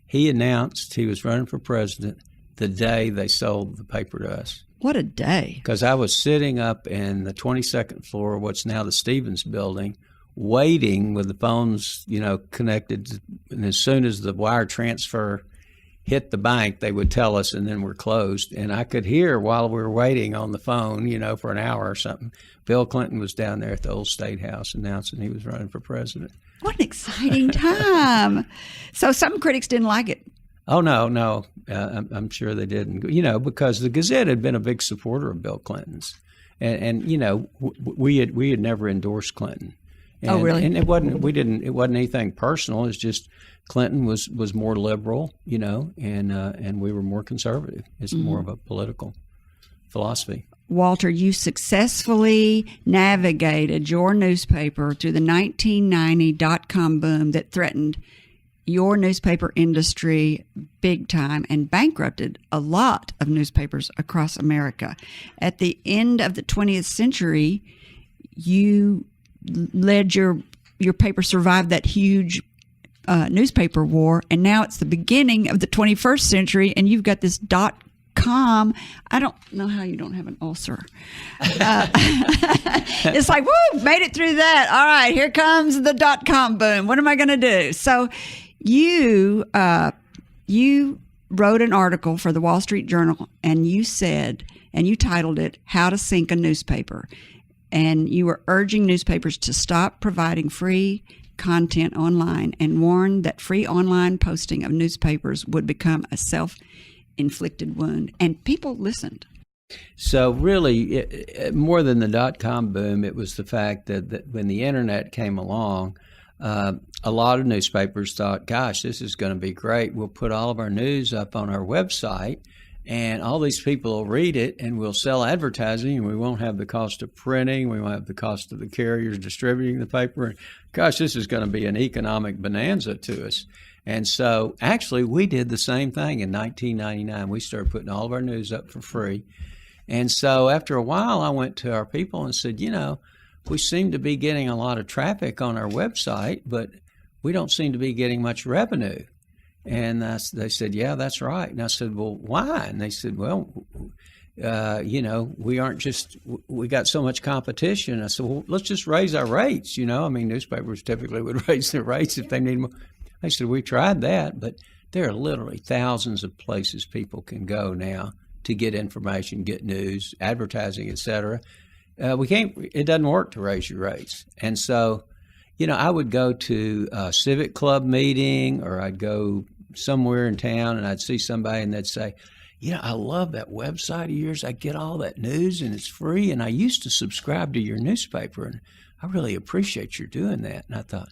he announced he was running for president the day they sold the paper to us. What a day. Because I was sitting up in the 22nd floor of what's now the Stevens building, waiting with the phones, connected. And as soon as the wire transfer hit the bank, they would tell us, and then we're closed. And I could hear while we were waiting on the phone, for an hour or something, Bill Clinton was down there at the old State House announcing he was running for president. What an exciting time. So some critics didn't like it. Oh, no. I'm sure they didn't, because the Gazette had been a big supporter of Bill Clinton's. And we had never endorsed Clinton. Oh, really? And it wasn't anything personal. It's just Clinton was more liberal, and we were more conservative. It's more of a political philosophy. Walter, you successfully navigated your newspaper through the 1990 dot-com boom that threatened your newspaper industry big time and bankrupted a lot of newspapers across America. At the end of the 20th century, you led your paper survived that huge newspaper war, and now it's the beginning of the 21st century, and you've got this .com. I don't know how you don't have an ulcer. It's like, woo, made it through that. All right, here comes the .com boom. What am I going to do? So you wrote an article for the Wall Street Journal, and you said, and you titled it, How to Sink a Newspaper. And you were urging newspapers to stop providing free content online and warned that free online posting of newspapers would become a self-inflicted wound. And people listened. So really, more than the .com boom, it was the fact that when the internet came along, a lot of newspapers thought, gosh, this is going to be great. We'll put all of our news up on our website, and all these people will read it, and we'll sell advertising, and we won't have the cost of printing. We won't have the cost of the carriers distributing the paper. Gosh, this is going to be an economic bonanza to us. And so actually we did the same thing in 1999. We started putting all of our news up for free. And so after a while, I went to our people and said, we seem to be getting a lot of traffic on our website, but we don't seem to be getting much revenue. And they said, yeah, that's right. And I said, well, why? And they said, well, we got so much competition. I said, well, let's just raise our rates. Newspapers typically would raise their rates if they need more. They said, we tried that, but there are literally thousands of places people can go now to get information, get news, advertising, et cetera. It doesn't work to raise your rates. And so, I would go to a civic club meeting, or I'd go somewhere in town and I'd see somebody and they'd say, I love that website of yours. I get all that news and it's free. And I used to subscribe to your newspaper and I really appreciate your doing that. And I thought,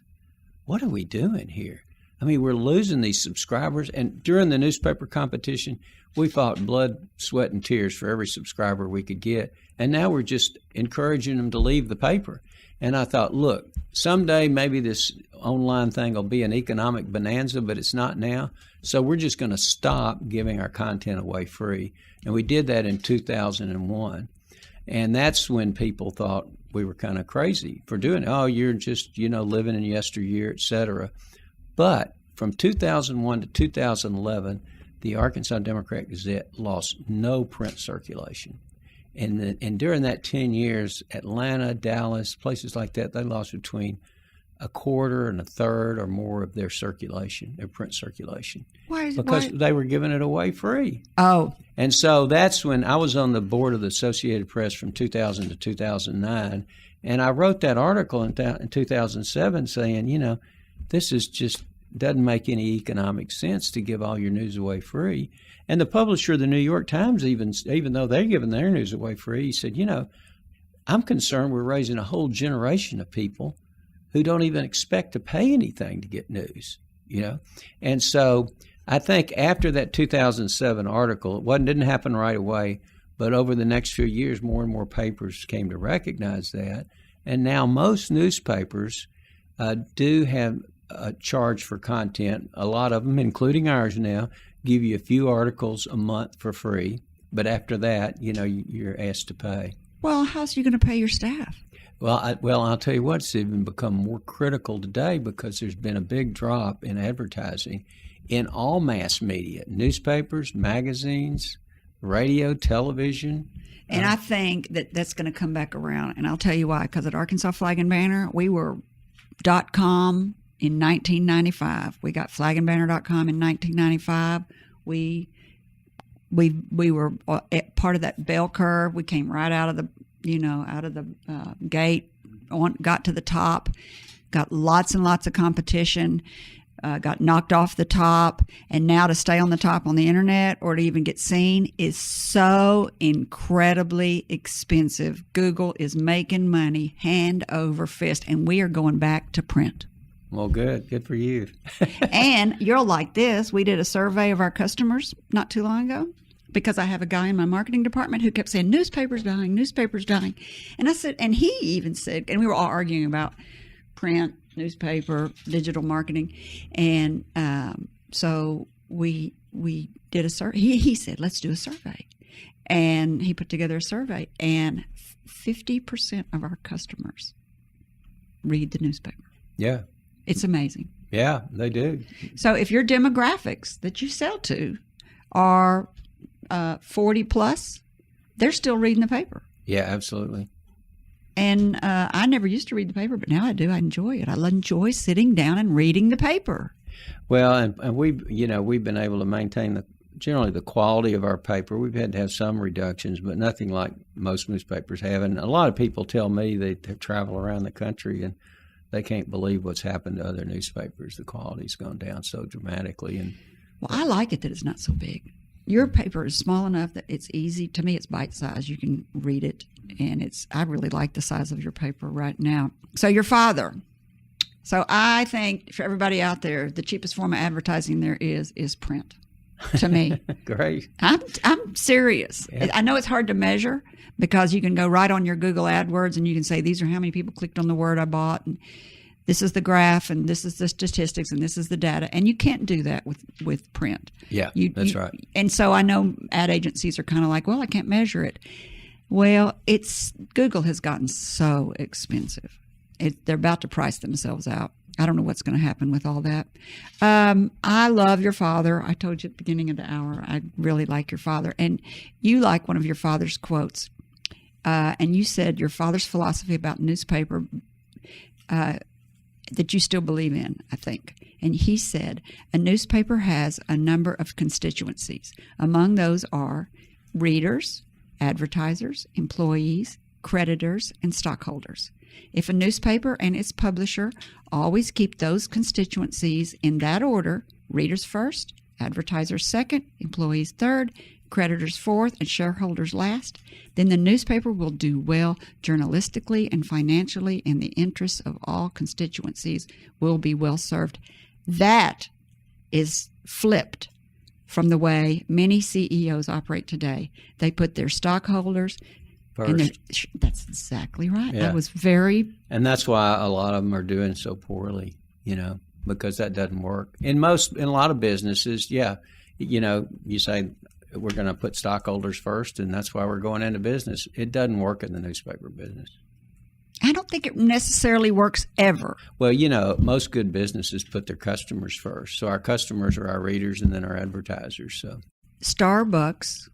what are we doing here? We're losing these subscribers. And during the newspaper competition, we fought blood, sweat, and tears for every subscriber we could get. And now we're just encouraging them to leave the paper. And I thought, look, someday maybe this online thing will be an economic bonanza, but it's not now. So we're just going to stop giving our content away free. And we did that in 2001. And that's when people thought we were kind of crazy for doing it. Oh, you're just, living in yesteryear, et cetera. But from 2001 to 2011, the Arkansas Democrat-Gazette lost no print circulation. And during that 10 years, Atlanta, Dallas, places like that, they lost between a quarter and a third or more of their circulation, their print circulation. Why? Because they were giving it away free. Oh. And so that's when I was on the board of the Associated Press from 2000 to 2009. And I wrote that article in 2007 saying, this is just doesn't make any economic sense to give all your news away free. And the publisher of the New York Times, even though they're giving their news away free, he said, I'm concerned we're raising a whole generation of people who don't even expect to pay anything to get news, And so I think after that 2007 article, didn't happen right away, but over the next few years, more and more papers came to recognize that. And now most newspapers do have a charge for content. A lot of them, including ours now, give you a few articles a month for free. But after that, you're asked to pay. Well, how's you going to pay your staff? Well, I'll tell you what, it's even become more critical today because there's been a big drop in advertising in all mass media, newspapers, magazines, radio, television. And I think that's going to come back around. And I'll tell you why. Because at Arkansas Flag and Banner, we were .com in 1995. We got flagandbanner.com in 1995. We were part of that bell curve. We came right out of the gate, got to the top, got lots and lots of competition, got knocked off the top, and now to stay on the top on the internet or to even get seen is so incredibly expensive. Google is making money hand over fist, and we are going back to print. Well, good for you. And you're like this. We did a survey of our customers not too long ago, because I have a guy in my marketing department who kept saying, newspaper's dying. And I said, and he even said, and we were all arguing about print, newspaper, digital marketing. And so we did a survey. He said, let's do a survey. And he put together a survey, and 50% of our customers read the newspaper. Yeah. It's amazing. Yeah, they do. So if your demographics that you sell to are 40 plus, they're still reading the paper. Yeah, absolutely. And I never used to read the paper, but now I do. I enjoy it. I enjoy sitting down and reading the paper. Well, and we've been able to maintain generally the quality of our paper. We've had to have some reductions, but nothing like most newspapers have. And a lot of people tell me they travel around the country and they can't believe what's happened to other newspapers. The quality's gone down so dramatically. And well, I like it that it's not so big. Your paper is small enough that it's easy. To me, it's bite-sized. You can read it, and I really like the size of your paper right now. So your father. So I think for everybody out there, the cheapest form of advertising there is print, to me. Great. I'm serious. Yeah. I know it's hard to measure because you can go right on your Google AdWords and you can say, these are how many people clicked on the word I bought, and this is the graph, and this is the statistics, and this is the data. And you can't do that with print. Yeah, that's right. And so I know ad agencies are kind of like, well, I can't measure it. Well, Google has gotten so expensive. They're about to price themselves out. I don't know what's going to happen with all that. I love your father. I told you at the beginning of the hour, I really like your father. And you like one of your father's quotes. And you said your father's philosophy about newspaper that you still believe in, I think. And he said, a newspaper has a number of constituencies. Among those are readers, advertisers, employees, creditors, and stockholders. If a newspaper and its publisher always keep those constituencies in that order, readers first, advertisers second, employees third, creditors fourth, and shareholders last, then the newspaper will do well journalistically and financially, and the interests of all constituencies will be well served. That is flipped from the way many CEOs operate today. They put their stockholders first. That's exactly right. Yeah. That was very... And that's why a lot of them are doing so poorly, because that doesn't work. In a lot of businesses, you say, we're going to put stockholders first, and that's why we're going into business. It doesn't work in the newspaper business. I don't think it necessarily works ever. Well, most good businesses put their customers first. So our customers are our readers and then our advertisers. So Starbucks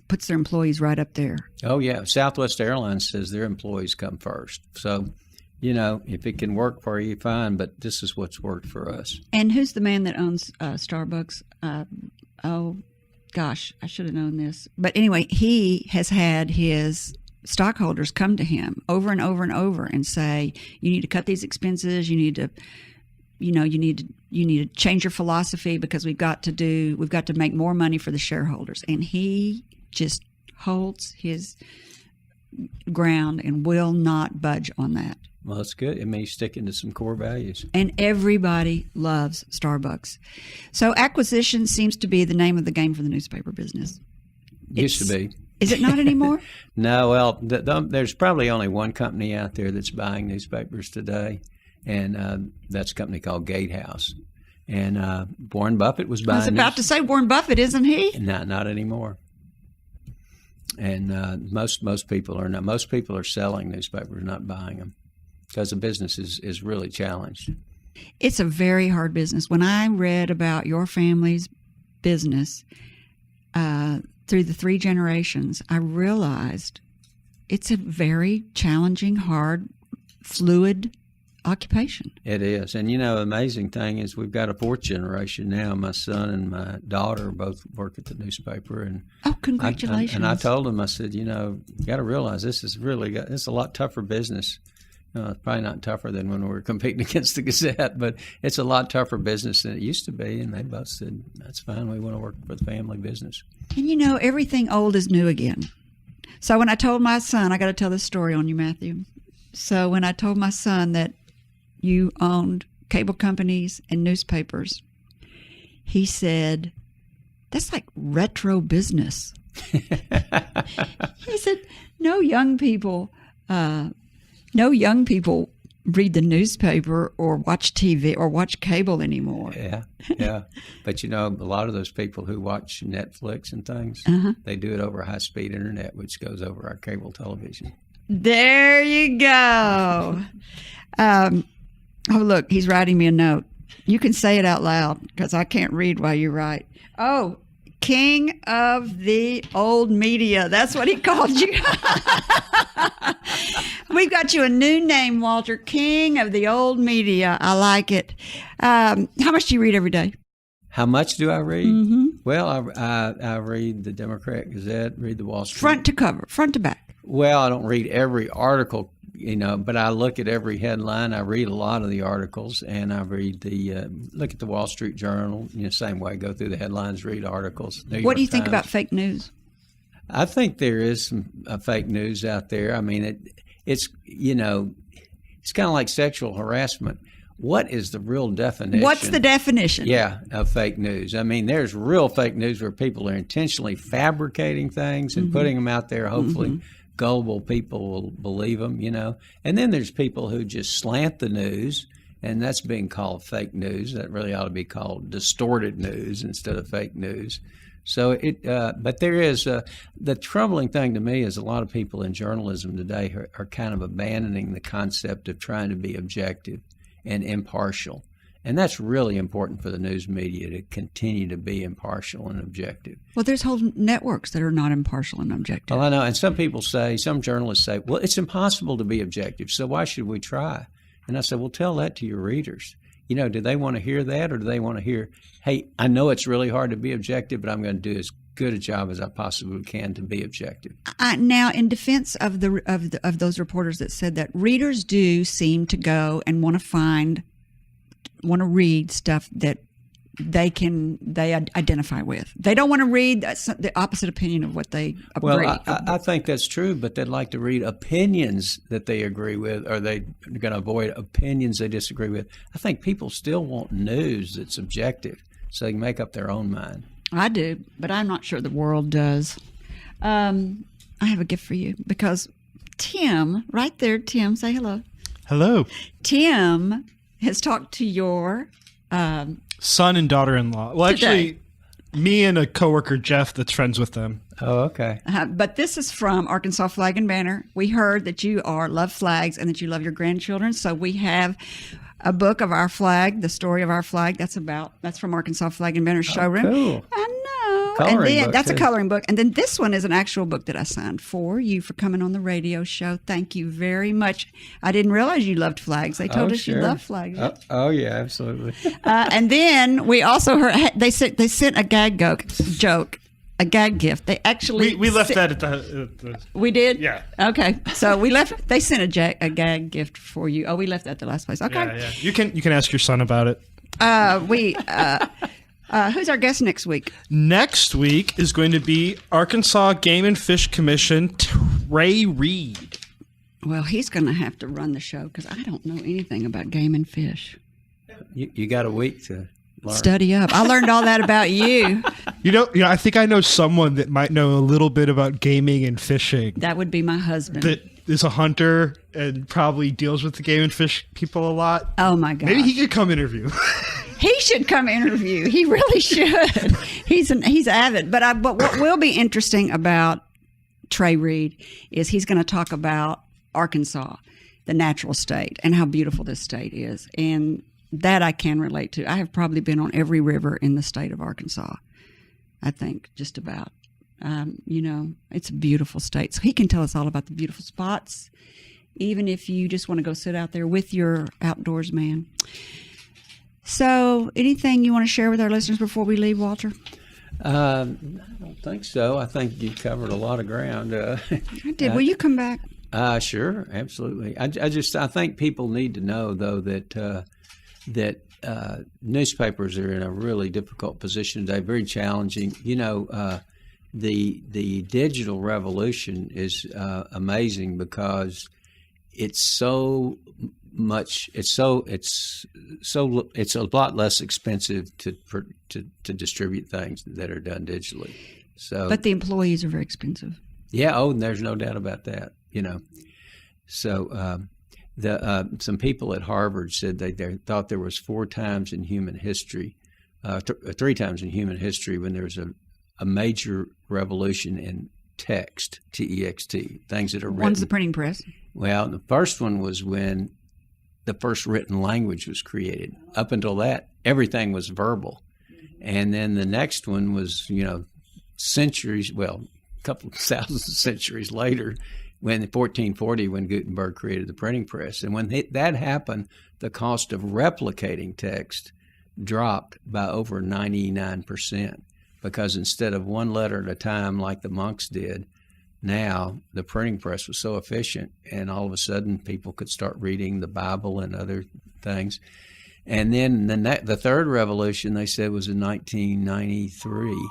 puts their employees right up there. Oh, yeah. Southwest Airlines says their employees come first. So, if it can work for you, fine, but this is what's worked for us. And who's the man that owns Starbucks? Gosh, I should have known this. But anyway, he has had his stockholders come to him over and over and over and say, you need to cut these expenses. You need to, you need to change your philosophy because we've got to make more money for the shareholders. And he just holds his ground and will not budge on that. Well, that's good. It means sticking to some core values. And everybody loves Starbucks. So acquisition seems to be the name of the game for the newspaper business. Used to be. Is it not anymore? No. Well, there's probably only one company out there that's buying newspapers today, and that's a company called Gatehouse. And Warren Buffett was buying. I was about to say Warren Buffett, isn't he? Not anymore. And most people are not. Most people are selling newspapers, not buying them, because the business is really challenged. It's a very hard business. When I read about your family's business through the 3 generations, I realized it's a very challenging, hard, fluid occupation. It is. And, the amazing thing is we've got a 4th generation now. My son and my daughter both work at the newspaper. And oh, congratulations. I told them, I said, you got to realize this is it's a lot tougher business. It's probably not tougher than when we were competing against the Gazette, but it's a lot tougher business than it used to be. And they both said, that's fine. We want to work for the family business. And everything old is new again. So when I told my son, I got to tell this story on you, Matthew. So when I told my son that you owned cable companies and newspapers, he said, that's like retro business. He said, no young people read the newspaper or watch TV or watch cable anymore. Yeah. But a lot of those people who watch Netflix and things, they do it over high-speed internet, which goes over our cable television. There you go. Oh, look, he's writing me a note. You can say it out loud because I can't read while you write. Oh, King of the Old Media. That's what he called you. We've got you a new name, Walter. King of the Old Media. I like it. How much do you read every day? How much do I read? Mm-hmm. Well, I read the Democrat Gazette, read the Wall Street. Front to cover, front to back. Well, I don't read every article, but I look at every headline. I read a lot of the articles, and I read look at the Wall Street Journal. Same way, go through the headlines, read articles. What do you think about fake news? I think there is some fake news out there. I mean, it's kind of like sexual harassment. What is the real definition? What's the definition? Yeah, of fake news. I mean, there's real fake news where people are intentionally fabricating things and putting them out there. Hopefully, gullible people will believe them, And then there's people who just slant the news, and that's being called fake news. That really ought to be called distorted news instead of fake news. So but there is the troubling thing to me is a lot of people in journalism today are kind of abandoning the concept of trying to be objective and impartial. And that's really important for the news media to continue to be impartial and objective. Well, there's whole networks that are not impartial and objective. Well, I know. And some journalists say, well, it's impossible to be objective, so why should we try? And I said, well, tell that to your readers. Do they want to hear that, or do they want to hear, hey, I know it's really hard to be objective, but I'm going to do as good a job as I possibly can to be objective. Now, in defense of those reporters that said that, readers do seem to go and want to read stuff that they identify with. They don't want to read the opposite opinion of what they agree. Well, I think that's true, but they'd like to read opinions that they agree with, or they're going to avoid opinions they disagree with. I think people still want news that's objective so they can make up their own mind. I do, but I'm not sure the world does. I have a gift for you because Tim, right there, Tim, say hello. Hello. Tim has talked to your son and daughter-in-law. Well, today. Actually, me and a coworker, Jeff, that's friends with them. Oh, okay. But this is from Arkansas Flag and Banner. We heard that you love flags and that you love your grandchildren. So we have a book of our flag, the story of our flag. That's from Arkansas Flag and Banner showroom. Cool. I know. Coloring book, that's too. A coloring book. And then this one is an actual book that I signed for you for coming on the radio show. Thank you very much. I didn't realize you loved flags. They told us you loved flags. Oh, yeah, absolutely. And then we also heard they sent a gag joke. A gag gift. They actually we left that at the We did? Yeah. Okay. So we left. They sent a gag gift for you. Oh, we left that at the last place. Okay. Yeah. You can ask your son about it. Who's our guest next week? Next week is going to be Arkansas Game and Fish Commission Trey Reed. Well, he's going to have to run the show because I don't know anything about game and fish. You got a week to learn. Study up. I learned all that about you. I think I know someone that might know a little bit about gaming and fishing. That would be my husband. That is a hunter and probably deals with the game and fish people a lot. Oh my God. Maybe he could come interview. He should come interview. He really should. He's avid. But what will be interesting about Trey Reed is he's going to talk about Arkansas, the natural state, and how beautiful this state is. And that I can relate to. I have probably been on every river in the state of Arkansas, I think, just about. It's a beautiful state. So he can tell us all about the beautiful spots, even if you just want to go sit out there with your outdoors man. So anything you want to share with our listeners before we leave, Walter? I don't think so. I think you covered a lot of ground. I did. Will you come back? Sure, absolutely. I think people need to know, though, that newspapers are in a really difficult position today, very challenging. The digital revolution is amazing because it's so much. It's a lot less expensive to distribute things that are done digitally. But the employees are very expensive. Yeah. Oh, and there's no doubt about that. So. Some people at Harvard said they thought there was 4 times in human history, 3 times in human history when there was a major revolution in text, T-E-X-T, things that are written. One's the printing press. Well, the first one was when the first written language was created. Up until that, everything was verbal. And then the next one was, centuries, well, a couple of thousand centuries later, when 1440, when Gutenberg created the printing press. And when that happened, the cost of replicating text dropped by over 99%, because instead of one letter at a time like the monks did, now the printing press was so efficient, and all of a sudden people could start reading the Bible and other things. And then the third revolution, they said, was in 1993,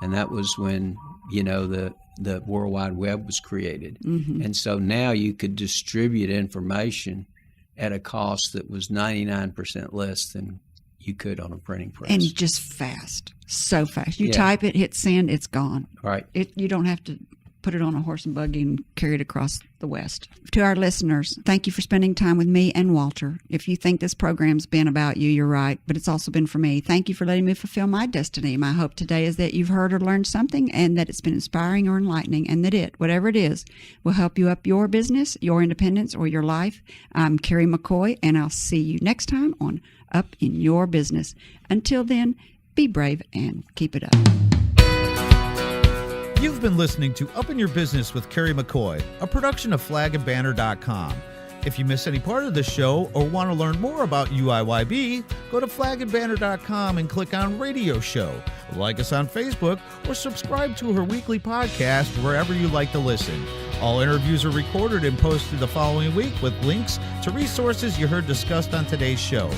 and that was when the World Wide Web was created. Mm-hmm. And so now you could distribute information at a cost that was 99% less than you could on a printing press. And just fast, so fast. You type it, hit send, it's gone. Right. You don't have to put it on a horse and buggy and carry it across the West. To our listeners, thank you for spending time with me and Walter. If you think this program's been about you, you're right, but it's also been for me. Thank you for letting me fulfill my destiny. My hope today is that you've heard or learned something, and that it's been inspiring or enlightening, and that whatever it is, will help you up your business, your independence, or your life. I'm Kerry McCoy, and I'll see you next time on Up in Your Business. Until then, be brave and keep it up. You've been listening to Up in Your Business with Kerry McCoy, a production of flagandbanner.com. If you miss any part of the show or want to learn more about UIYB, go to flagandbanner.com and click on Radio Show. Like us on Facebook or subscribe to her weekly podcast wherever you like to listen. All interviews are recorded and posted the following week with links to resources you heard discussed on today's show.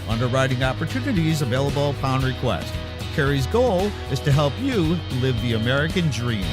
Underwriting opportunities available upon request. Kerry's goal is to help you live the American dream.